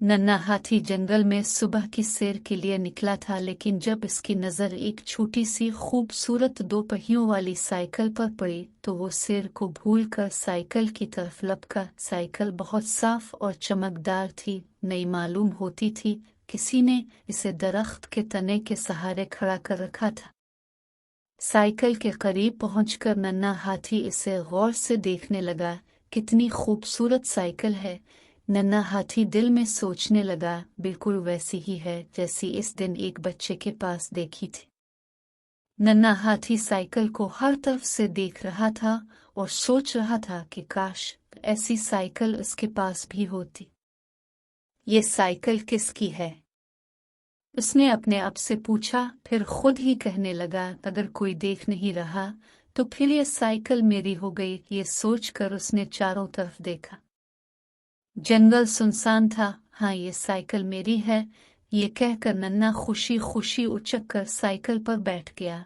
नन्हा हाथी जंगल में सुबह की सैर के लिए निकला था, लेकिन जब इसकी नज़र एक छोटी सी खूबसूरत दो पहियों वाली साइकिल पर पड़ी तो वो सैर को भूलकर साइकिल की तरफ लपका। साइकिल बहुत साफ और चमकदार थी, नई मालूम होती थी। किसी ने इसे दरख्त के तने के सहारे खड़ा कर रखा था। साइकिल के करीब पहुंचकर नन्हा हाथी इसे गौर से देखने लगा। कितनी खूबसूरत साइकिल है, नन्हा हाथी दिल में सोचने लगा। बिल्कुल वैसी ही है जैसी इस दिन एक बच्चे के पास देखी थी। नन्हा हाथी साइकिल को हर तरफ से देख रहा था और सोच रहा था कि काश ऐसी साइकिल उसके पास भी होती। ये साइकिल किसकी है? उसने अपने आप से पूछा, फिर खुद ही कहने लगा, अगर कोई देख नहीं रहा तो फिर ये साइकिल मेरी हो गई। ये सोचकर उसने चारों तरफ देखा। जंगल सुनसान था। हाँ, ये साइकिल मेरी है, ये कहकर नन्हा खुशी खुशी उचक कर साइकिल पर बैठ गया।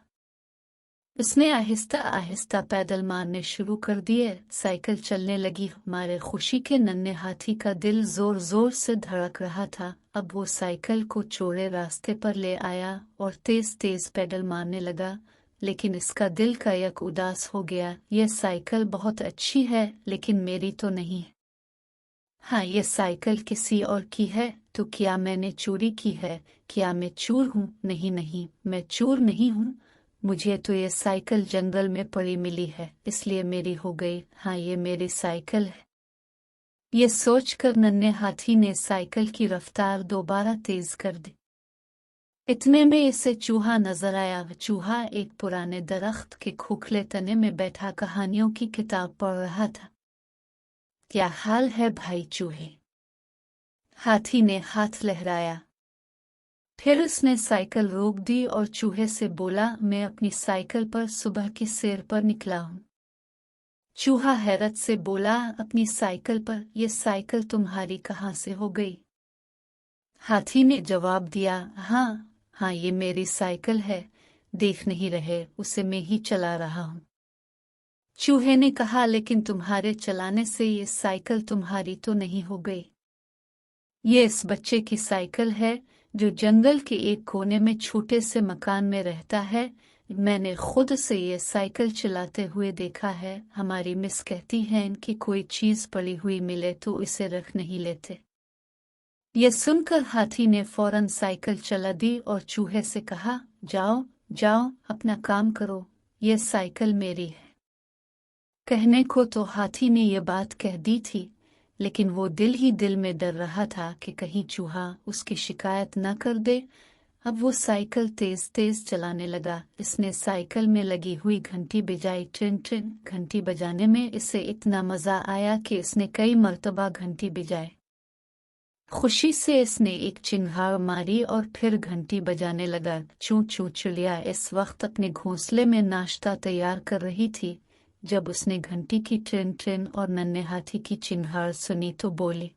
उसने आहिस्ता आहिस्ता पैदल मारने शुरू कर दिए। साइकिल चलने लगी। हमारे खुशी के नन्हे हाथी का दिल जोर जोर से धड़क रहा था। अब वो साइकिल को चौड़े रास्ते पर ले आया और तेज तेज पैडल मारने लगा, लेकिन इसका दिल का यक उदास हो गया। यह साइकिल बहुत अच्छी है, लेकिन मेरी तो नहीं है। हाँ, ये साइकिल किसी और की है। तो क्या मैंने चोरी की है? क्या मैं चोर हूँ? नहीं नहीं, मैं चोर नहीं हूँ। मुझे तो ये साइकिल जंगल में पड़ी मिली है, इसलिए मेरी हो गई। हाँ, ये मेरी साइकिल है। ये सोचकर नन्हे हाथी ने साइकिल की रफ्तार दोबारा तेज कर दी। इतने में इसे चूहा नजर आया। चूहा एक पुराने दरख्त के खोखले तने में बैठा कहानियों की किताब पढ़ रहा था। क्या हाल है भाई चूहे? हाथी ने हाथ लहराया। फिर उसने साइकिल रोक दी और चूहे से बोला, मैं अपनी साइकिल पर सुबह की सैर पर निकला हूँ। चूहा हैरत से बोला, अपनी साइकिल पर? ये साइकिल तुम्हारी कहाँ से हो गई? हाथी ने जवाब दिया, हाँ, ये मेरी साइकिल है। देख नहीं रहे, उसे मैं ही चला रहा हूँ। चूहे ने कहा, लेकिन तुम्हारे चलाने से ये साइकिल तुम्हारी तो नहीं हो गई। ये इस बच्चे की साइकिल है जो जंगल के एक कोने में छोटे से मकान में रहता है। मैंने खुद से ये साइकिल चलाते हुए देखा है। हमारी मिस कहती हैं कि कोई चीज पड़ी हुई मिले तो इसे रख नहीं लेते। ये सुनकर हाथी ने फौरन साइकिल चला दी और चूहे से कहा, जाओ जाओ, अपना काम करो, ये साइकिल मेरी है। कहने को तो हाथी ने ये बात कह दी थी, लेकिन वो दिल ही दिल में डर रहा था कि कहीं चूहा उसकी शिकायत न कर दे। अब वो साइकिल तेज तेज चलाने लगा। इसने साइकिल में लगी हुई घंटी बजाई। टिन टिन घंटी बजाने में इसे इतना मजा आया कि इसने कई मर्तबा घंटी बजाई। खुशी से इसने एक चिंगार मारी और फिर घंटी बजाने लगा। चूं चूं चिड़िया इस वक्त अपने घोंसले में नाश्ता तैयार कर रही थी। जब उसने घंटी की ट्रिन ट्रिन और नन्हे हाथी की चिंगार सुनी तो बोली,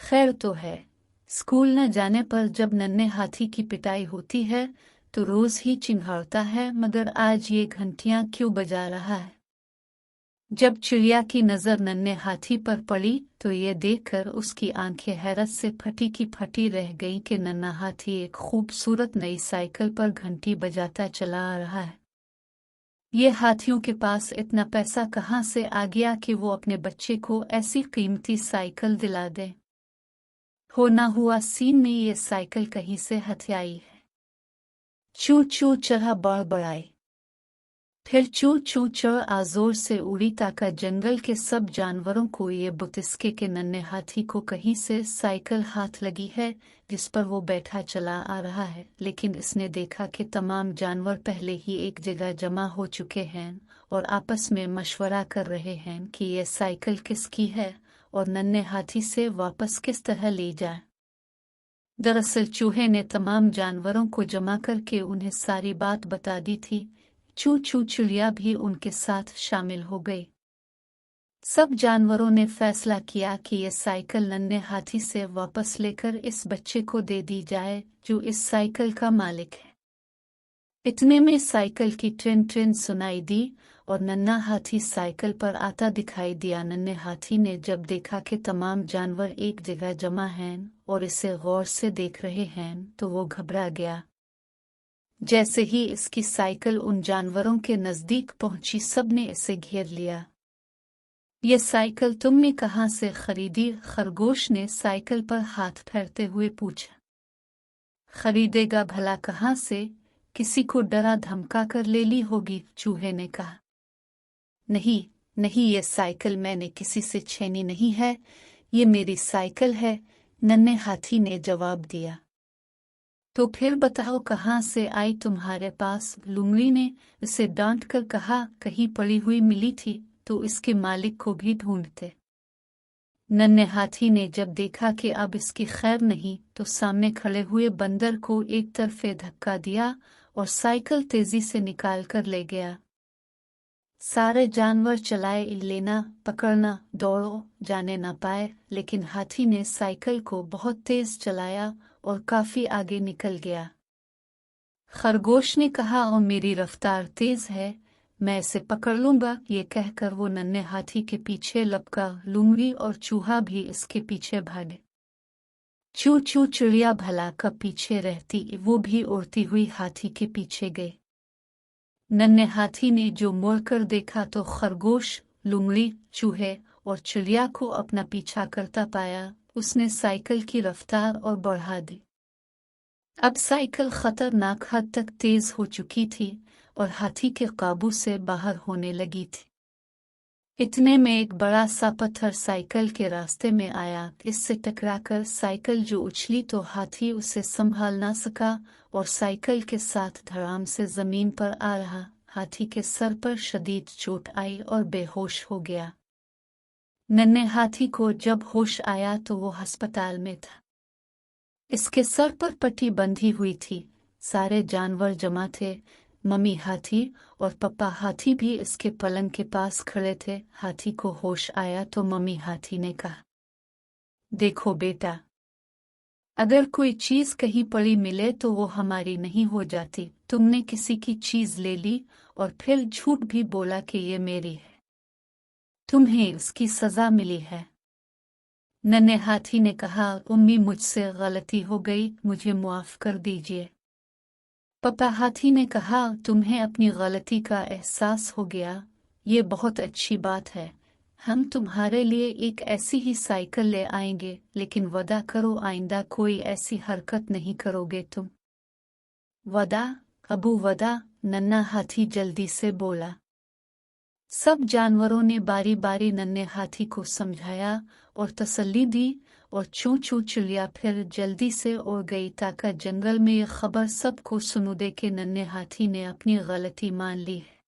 खैर तो है। स्कूल न जाने पर जब नन्हे हाथी की पिटाई होती है तो रोज ही चिंगारता है, मगर आज ये घंटियां क्यों बजा रहा है? जब चिड़िया की नजर नन्हे हाथी पर पड़ी तो ये देखकर उसकी आंखें हैरत से फटी की फटी रह गईं कि नन्हा हाथी एक खूबसूरत नई साइकिल पर घंटी बजाता चला आ रहा है। ये हाथियों के पास इतना पैसा कहाँ से आ गया कि वो अपने बच्चे को ऐसी कीमती साइकिल दिला दे? हो ना हुआ सीन में ये साइकिल कहीं से हथियाई है। चू चू चढ़ा बड़बड़ाई। फिर चू चू चढ़ आजोर से उड़ी ताकि जंगल के सब जानवरों को ये बुतिस्के के नन्हे हाथी को कहीं से साइकिल हाथ लगी है जिस पर वो बैठा चला आ रहा है। लेकिन इसने देखा कि तमाम जानवर पहले ही एक जगह जमा हो चुके हैं और आपस में मशवरा कर रहे हैं कि ये साइकिल किसकी है और नन्हे हाथी से वापस किस तरह ली जाए। दरअसल चूहे ने तमाम जानवरों को जमा करके उन्हें सारी बात बता दी थी। चू चू चिड़िया भी उनके साथ शामिल हो गई। सब जानवरों ने फैसला किया कि यह साइकिल नन्हे हाथी से वापस लेकर इस बच्चे को दे दी जाए जो इस साइकिल का मालिक है। इतने में साइकिल की ट्रिन ट्रिन सुनाई दी और नन्हा हाथी साइकिल पर आता दिखाई दिया। नन्हे हाथी ने जब देखा कि तमाम जानवर एक जगह जमा हैं और इसे गौर से देख रहे हैं तो वो घबरा गया। जैसे ही इसकी साइकिल उन जानवरों के नजदीक पहुंची, सबने इसे घेर लिया। ये साइकिल तुमने कहाँ से खरीदी? खरगोश ने साइकिल पर हाथ फेरते हुए पूछा। खरीदेगा भला कहाँ से? किसी को डरा धमका कर ले ली होगी, चूहे ने कहा। नहीं नहीं, ये साइकिल मैंने किसी से छीनी नहीं है, ये मेरी साइकिल है, नन्हे हाथी ने जवाब दिया। तो फिर बताओ कहाँ से आई तुम्हारे पास? लुमड़ी ने उसे डांट कर कहा। कहीं पड़ी हुई मिली थी तो इसके मालिक को भी ढूंढते। नन्हे हाथी ने जब देखा कि अब इसकी खैर नहीं तो सामने खड़े हुए बंदर को एक तरफे धक्का दिया और साइकिल तेजी से निकाल कर ले गया। सारे जानवर चलाए, लेना पकड़ना दौड़ो जाने न पाए, लेकिन हाथी ने साइकिल को बहुत तेज चलाया और काफी आगे निकल गया। खरगोश ने कहा, और मेरी रफ्तार तेज है, मैं इसे पकड़ लूंगा। ये कहकर वो नन्हे हाथी के पीछे लपका। लुमड़ी और चूहा भी इसके पीछे भागे। चू चू चिड़िया भला कब पीछे रहती, वो भी उड़ती हुई हाथी के पीछे गए। नन्हे हाथी ने जो मुड़कर देखा तो खरगोश, लुमड़ी, चूहे और चिड़िया को अपना पीछा करता पाया। उसने साइकिल की रफ्तार और बढ़ा दी। अब साइकिल खतरनाक हद तक तेज हो चुकी थी और हाथी के काबू से बाहर होने लगी थी। इतने में एक बड़ा सा पत्थर साइकिल के रास्ते में आया। इससे टकराकर साइकिल जो उछली तो हाथी उसे संभाल ना सका और साइकिल के साथ धड़ाम से जमीन पर आ रहा। हाथी के सर पर शदीद चोट आई और बेहोश हो गया। नन्हे हाथी को जब होश आया तो वो अस्पताल में था। इसके सर पर पट्टी बंधी हुई थी। सारे जानवर जमा थे। मम्मी हाथी और पप्पा हाथी भी इसके पलंग के पास खड़े थे। हाथी को होश आया तो मम्मी हाथी ने कहा, देखो बेटा, अगर कोई चीज कहीं पड़ी मिले तो वो हमारी नहीं हो जाती। तुमने किसी की चीज ले ली और फिर झूठ भी बोला कि ये मेरी है। तुम्हें इसकी सजा मिली है। नन्हे हाथी ने कहा, उम्मी मुझसे गलती हो गई, मुझे माफ कर दीजिए। पप्पा हाथी ने कहा, तुम्हें अपनी गलती का एहसास हो गया, ये बहुत अच्छी बात है। हम तुम्हारे लिए एक ऐसी ही साइकिल ले आएंगे, लेकिन वादा करो आइंदा कोई ऐसी हरकत नहीं करोगे तुम। वादा अबू वादा, नन्हा हाथी जल्दी से बोला। सब जानवरों ने बारी बारी नन्हे हाथी को समझाया और तसल्ली दी और चू चू चिड़िया फिर जल्दी से उड़ गई ताकि जंगल में ये खबर सबको सुनू दे कि नन्हे हाथी ने अपनी गलती मान ली है।